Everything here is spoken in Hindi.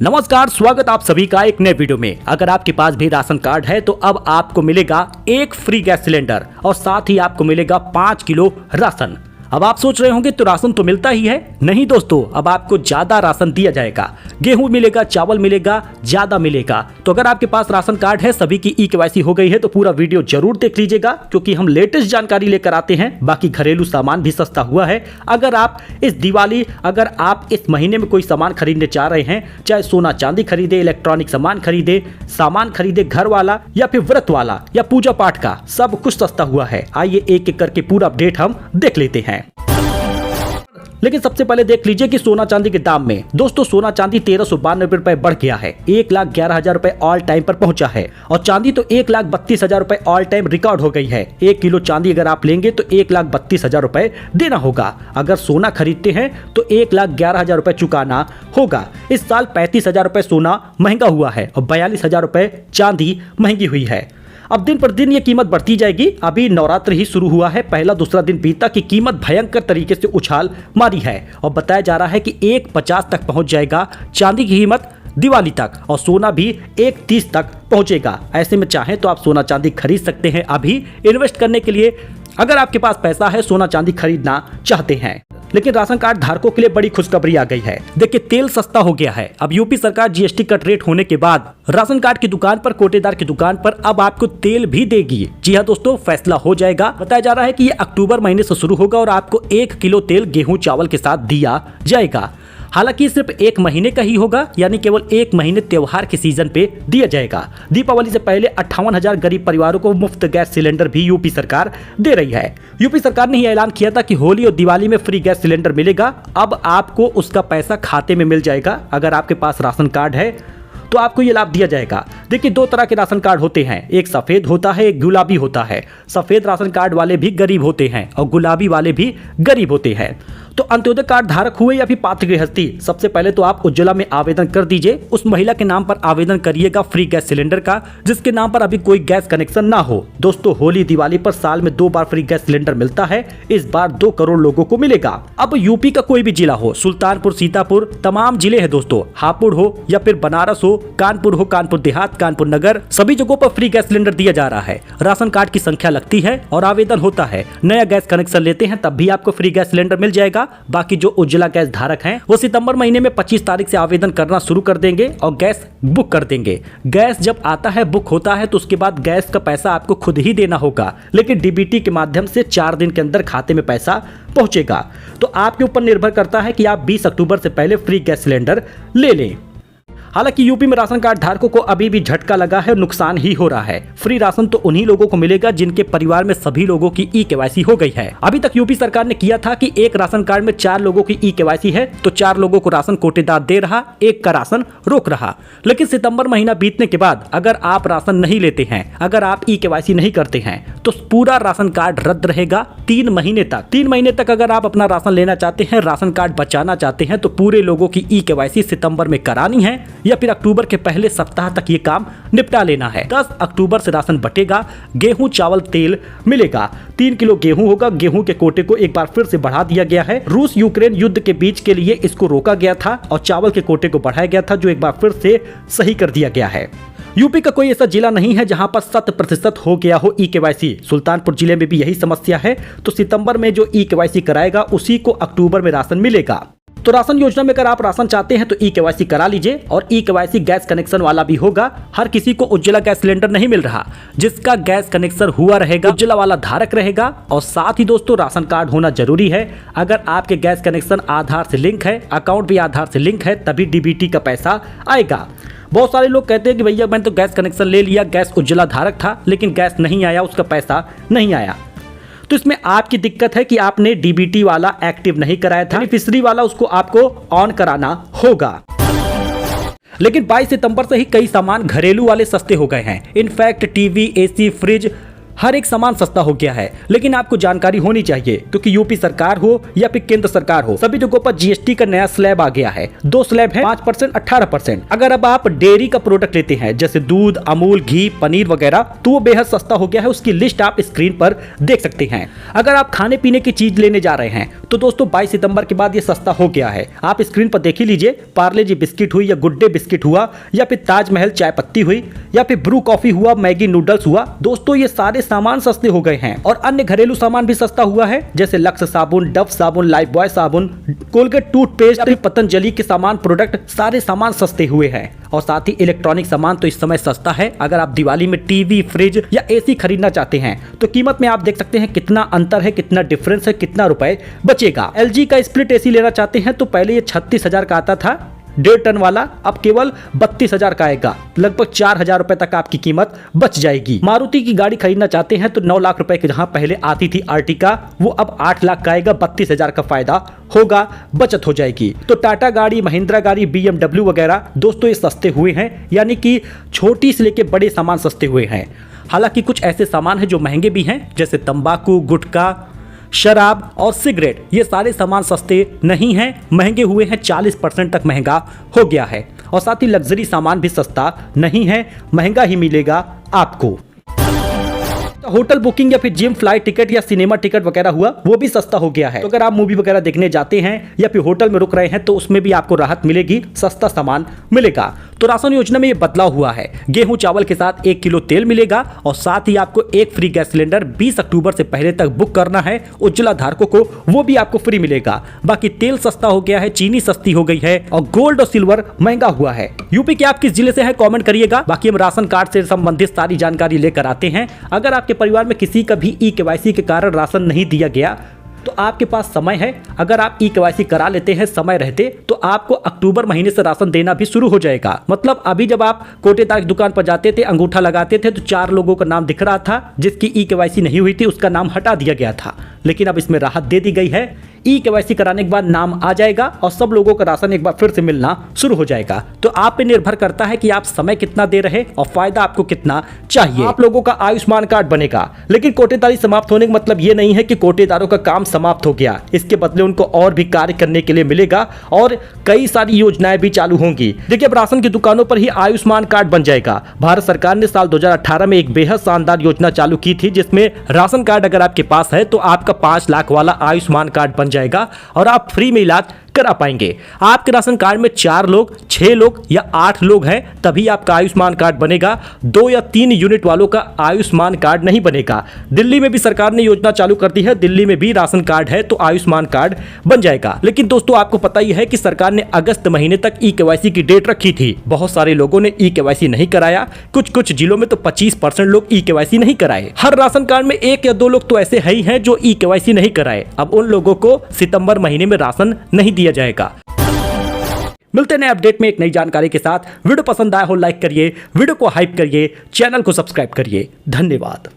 नमस्कार, स्वागत आप सभी का एक नए वीडियो में। अगर आपके पास भी राशन कार्ड है तो अब आपको मिलेगा एक फ्री गैस सिलेंडर और साथ ही आपको मिलेगा 5 किलो राशन। अब आप सोच रहे होंगे तो राशन तो मिलता ही है। नहीं दोस्तों, अब आपको ज्यादा राशन दिया जाएगा। गेहूं मिलेगा, चावल मिलेगा, ज्यादा मिलेगा। तो अगर आपके पास राशन कार्ड है, सभी की ई-केवाईसी हो गई है तो पूरा वीडियो जरूर देख लीजिएगा, क्योंकि हम लेटेस्ट जानकारी लेकर आते हैं। बाकी घरेलू सामान भी सस्ता हुआ है। अगर आप इस दिवाली, अगर आप इस महीने में कोई सामान खरीदने चाह रहे हैं, चाहे सोना चांदी खरीदे, इलेक्ट्रॉनिक सामान खरीदे, घर वाला या फिर व्रत वाला या पूजा पाठ का, सब कुछ सस्ता हुआ है। आइए एक एक करके पूरा अपडेट हम देख लेते हैं। लेकिन सबसे पहले देख लीजिए कि सोना चांदी के दाम में। दोस्तों, सोना चांदी 1392 रुपए बढ़ गया है, 1,11,000 रुपए ऑल टाइम पर पहुंचा है। और चांदी तो 1,32,000 रुपए ऑल टाइम रिकॉर्ड हो गई है। 1 किलो चांदी अगर आप लेंगे तो 1,32,000 रुपए देना होगा। अगर सोना खरीदते हैं तो 1,11,000 रुपए चुकाना होगा। इस साल 35,000 रुपए सोना महंगा हुआ है और 42,000 रुपए चांदी महंगी हुई है। अब दिन पर दिन ये कीमत बढ़ती जाएगी। अभी नवरात्र ही शुरू हुआ है, पहला दूसरा दिन बीता कि कीमत भयंकर तरीके से उछाल मारी है और बताया जा रहा है कि 1,50 तक पहुंच जाएगा चांदी की कीमत दिवाली तक, और सोना भी 1,30 तक पहुंचेगा। ऐसे में चाहें तो आप सोना चांदी खरीद सकते हैं अभी इन्वेस्ट करने के लिए, अगर आपके पास पैसा है, सोना चांदी खरीदना चाहते हैं। लेकिन राशन कार्ड धारकों के लिए बड़ी खुशखबरी आ गई है। देखिए, तेल सस्ता हो गया है। अब यूपी सरकार जीएसटी कट रेट होने के बाद राशन कार्ड की दुकान पर, कोटेदार की दुकान पर अब आपको तेल भी देगी। जी हाँ दोस्तों, फैसला हो जाएगा। बताया जा रहा है कि ये अक्टूबर महीने से शुरू होगा और आपको 1 किलो तेल गेहूं चावल के साथ दिया जाएगा। हालांकि सिर्फ 1 महीने का ही होगा, यानी केवल 1 महीने त्योहार के सीजन पे दिया जाएगा। दीपावली से पहले 58,000 गरीब परिवारों को मुफ्त गैस सिलेंडर भी यूपी सरकार दे रही है। यूपी सरकार ने यह ऐलान किया था कि होली और दिवाली में फ्री गैस सिलेंडर मिलेगा। अब आपको उसका पैसा खाते में मिल जाएगा। अगर आपके पास राशन कार्ड है तो आपको ये लाभ दिया जाएगा। देखिए, 2 तरह के राशन कार्ड होते हैं, एक सफेद होता है, एक गुलाबी होता है। सफेद राशन कार्ड वाले भी गरीब होते हैं और गुलाबी वाले भी गरीब होते हैं। तो अंत्योदय कार्ड धारक हुए या फिर पात्र गृहस्थी, सबसे पहले तो आप उज्ज्वला में आवेदन कर दीजिए। उस महिला के नाम पर आवेदन करिएगा फ्री गैस सिलेंडर का जिसके नाम पर अभी कोई गैस कनेक्शन ना हो। दोस्तों, होली दिवाली पर साल में 2 बार फ्री गैस सिलेंडर मिलता है। इस बार 2 करोड़ लोगों को मिलेगा। अब यूपी का कोई भी जिला हो, सुल्तानपुर, सीतापुर, तमाम जिले हैं दोस्तों, हापुड़ हो या फिर बनारस हो, कानपुर हो, कानपुर देहात, कानपुर नगर, सभी जगहों पर फ्री गैस सिलेंडर दिया जा रहा है। राशन कार्ड की संख्या लगती है और आवेदन होता है। नया गैस कनेक्शन लेते हैं तब भी आपको फ्री गैस सिलेंडर मिल जाएगा। बाकी जो उज्ज्वला गैस धारक हैं वो सितंबर महीने में 25 तारीख से आवेदन करना शुरू कर देंगे और गैस बुक कर देंगे। गैस जब आता है, बुक होता है, तो उसके बाद गैस का पैसा आपको खुद ही देना होगा, लेकिन डीबीटी के माध्यम से 4 दिन के अंदर खाते में पैसा पहुंचेगा। तो आपके ऊपर निर्भर करता है कि आप 20 अक्टूबर से पहले फ्री गैस सिलेंडर ले लें। हालांकि यूपी में राशन कार्ड धारकों को अभी भी झटका लगा है, नुकसान ही हो रहा है। फ्री राशन तो उन्हीं लोगों को मिलेगा जिनके परिवार में सभी लोगों की ई-केवाईसी हो गई है। अभी तक यूपी सरकार ने किया था कि एक राशन कार्ड में 4 लोगों की ई-केवाईसी है तो 4 लोगों को राशन कोटेदार दे रहा, एक का राशन रोक रहा। लेकिन सितंबर महीना बीतने के बाद अगर आप राशन नहीं लेते हैं, अगर आप ई-केवाईसी नहीं करते हैं तो पूरा राशन कार्ड रद्द रहेगा 3 महीने तक। 3 महीने तक अगर आप अपना राशन लेना चाहते हैं, राशन कार्ड बचाना चाहते हैं, तो पूरे लोगों की ई-केवाईसी सितंबर में करानी है या फिर अक्टूबर के पहले सप्ताह तक ये काम निपटा लेना है। 10 अक्टूबर से राशन बटेगा, गेहूं चावल तेल मिलेगा। 3 किलो गेहूं होगा। गेहूं के कोटे को एक बार फिर से बढ़ा दिया गया है। रूस यूक्रेन युद्ध के बीच के लिए इसको रोका गया था और चावल के कोटे को बढ़ाया गया था, जो एक बार फिर से सही कर दिया गया है। यूपी का कोई ऐसा जिला नहीं है जहां पर 100% हो गया हो ई-केवाईसी। सुल्तानपुर जिले में भी यही समस्या है। तो सितंबर में जो ई-केवाईसी कराएगा उसी को अक्टूबर में राशन मिलेगा। तो राशन योजना में अगर आप राशन चाहते हैं तो ई-केवाईसी करा लीजिए। और ई-केवाईसी गैस कनेक्शन वाला भी होगा। हर किसी को उज्ज्वला गैस सिलेंडर नहीं मिल रहा। जिसका गैस कनेक्शन हुआ रहेगा उज्ज्वला वाला धारक रहेगा। और साथ ही दोस्तों, राशन कार्ड होना जरूरी है। अगर आपके गैस कनेक्शन आधार से लिंक है, अकाउंट भी आधार से लिंक है, तभी डीबीटी का पैसा आएगा। बहुत सारे लोग कहते हैं कि भैया मैंने तो गैस कनेक्शन ले लिया, गैस उज्ज्वला धारक था, लेकिन गैस नहीं आया, उसका पैसा नहीं आया। तो इसमें आपकी दिक्कत है कि आपने डीबीटी वाला एक्टिव नहीं कराया था, बेनिफिशियरी वाला उसको आपको ऑन कराना होगा। लेकिन 22 सितंबर से ही कई सामान घरेलू वाले सस्ते हो गए हैं। इनफैक्ट टीवी, एसी, फ्रिज हर एक सामान सस्ता हो गया है, लेकिन आपको जानकारी होनी चाहिए क्योंकि यूपी सरकार हो या फिर केंद्र सरकार हो, सभी जगहों पर जीएसटी का नया स्लैब आ गया है। 2 स्लैब है, 5%, 18%। अगर अब आप डेयरी का प्रोडक्ट लेते हैं जैसे दूध, अमूल, घी, पनीर वगैरह, तो वो बेहद सस्ता हो गया है। उसकी लिस्ट आप स्क्रीन पर देख सकते हैं। अगर आप खाने पीने की चीज लेने जा रहे हैं तो दोस्तों 22 सितंबर के बाद ये सस्ता हो गया है। आप स्क्रीन पर देख ही लीजिए, पार्ले जी बिस्किट हुई या गुड डे बिस्किट हुआ या फिर ताजमहल चाय पत्ती हुई या फिर ब्रू कॉफी हुआ, मैगी नूडल्स हुआ, दोस्तों ये सारे सामान सस्ते हो गए हैं। और अन्य घरेलू सामान भी सस्ता हुआ है जैसे लक्स साबुन, डव साबुन, लाइफ बॉय साबुन, कोलगेट टूथपेस्ट, पतंजलि के सामान प्रोडक्ट, सारे सामान सस्ते हुए हैं। और साथ ही इलेक्ट्रॉनिक सामान तो इस समय सस्ता है। अगर आप दिवाली में टीवी, फ्रिज या एसी खरीदना चाहते हैं तो कीमत में आप देख सकते हैं कितना अंतर है, कितना डिफरेंस है, कितना रुपए बचेगा। एलजी का स्प्लिट एसी लेना चाहते हैं तो पहले ये 36,000 का आता था 1.5 टन वाला, अब केवल 32,000 का आएगा। लगभग 4,000 रुपए तक आपकी कीमत बच जाएगी। मारुति की गाड़ी खरीदना चाहते हैं तो 9 लाख रुपए की जहां पहले आती थी आर्टिका, वो अब 8 लाख का आएगा। 32,000 का फायदा होगा, बचत हो जाएगी। तो टाटा गाड़ी, महिंद्रा गाड़ी, BMW वगैरह दोस्तों ये सस्ते हुए हैं, यानी कि छोटी से लेके बड़े सामान सस्ते हुए हैं। हालांकि कुछ ऐसे सामान हैं जो महंगे भी हैं जैसे तंबाकू, गुटखा, शराब और सिगरेट, ये सारे सामान सस्ते नहीं हैं, महंगे हुए हैं। 40% तक महंगा हो गया है। और साथ ही लग्जरी सामान भी सस्ता नहीं है, महंगा ही मिलेगा आपको। होटल बुकिंग या फिर जिम, फ्लाइट टिकट या सिनेमा टिकट वगैरह हुआ, वो भी सस्ता हो गया है। तो अगर आप मूवी वगैरह देखने जाते हैं या फिर होटल में रुक रहे हैं तो उसमें भी आपको राहत मिलेगी, सस्ता सामान मिलेगा। तो राशन योजना में ये बदलाव हुआ है। गेहूं चावल के साथ 1 किलो तेल मिलेगा और साथ ही आपको 1 फ्री गैस सिलेंडर 20 अक्टूबर से पहले तक बुक करना है उज्ज्वला धारकों को, वो भी आपको फ्री मिलेगा। बाकी तेल सस्ता हो गया है, चीनी सस्ती हो गई है और गोल्ड और सिल्वर महंगा हुआ है। यूपी के आप किस जिले से है कमेंट करिएगा। बाकी हम राशन कार्ड से संबंधित सारी जानकारी लेकर आते हैं। अगर आपके परिवार में किसी का भी ई-केवाईसी के कारण राशन नहीं दिया गया तो आपके पास समय है। अगर आप ई-केवाईसी करा लेते हैं समय रहते तो आपको अक्टूबर महीने से राशन देना भी शुरू हो जाएगा। मतलब अभी जब आप कोटेदार की दुकान पर जाते थे, अंगूठा लगाते थे तो 4 लोगों का नाम दिख रहा था, जिसकी ई-केवाईसी नहीं हुई थी उसका नाम हटा दिया गया था। लेकिन अब इसमें राहत दे दी गई है। ई-केवाईसी कराने के बाद नाम आ जाएगा और सब लोगों का राशन एक बार फिर से मिलना शुरू हो जाएगा। तो आप पे निर्भर करता है कि आप समय कितना दे रहे और फायदा आपको कितना चाहिए। आप लोगों का आयुष्मान कार्ड बनेगा, लेकिन कोटेदारी समाप्त होने का मतलब ये नहीं है कि कोटेदारों का काम समाप्त हो गया। इसके बदले उनको और भी कार्य करने के लिए मिलेगा और कई सारी योजनाएं भी चालू होंगी। देखिए, अब राशन की दुकानों पर ही आयुष्मान कार्ड बन जाएगा। भारत सरकार ने साल 2018 में एक बेहद शानदार योजना चालू की थी, जिसमें राशन कार्ड अगर आपके पास है तो आपका 5 लाख वाला आयुष्मान कार्ड बन जाएगा और आप फ्री में इलाज करा पाएंगे। आपके राशन कार्ड में 4 लोग, 6 लोग या 8 लोग हैं तभी आपका आयुष्मान कार्ड बनेगा। 2 या 3 यूनिट वालों का आयुष्मान कार्ड नहीं बनेगा। दिल्ली में भी सरकार ने योजना चालू कर दी है। दिल्ली में भी राशन कार्ड है तो आयुष्मान कार्ड बन जाएगा। लेकिन दोस्तों आपको पता ही है कि सरकार ने अगस्त महीने तक ई-केवाईसी की डेट रखी थी। बहुत सारे लोगों ने ई-केवाईसी नहीं कराया। कुछ जिलों में तो 25% लोग ई-केवाईसी नहीं कराए। हर राशन कार्ड में 1 या 2 लोग तो ऐसे है ही हैं जो ई-केवाईसी नहीं कराए। अब उन लोगों को सितंबर महीने में राशन नहीं दिया जाएगा। मिलते हैं नए अपडेट में एक नई जानकारी के साथ। वीडियो पसंद आया हो लाइक करिए, वीडियो को हाइप करिए, चैनल को सब्सक्राइब करिए। धन्यवाद।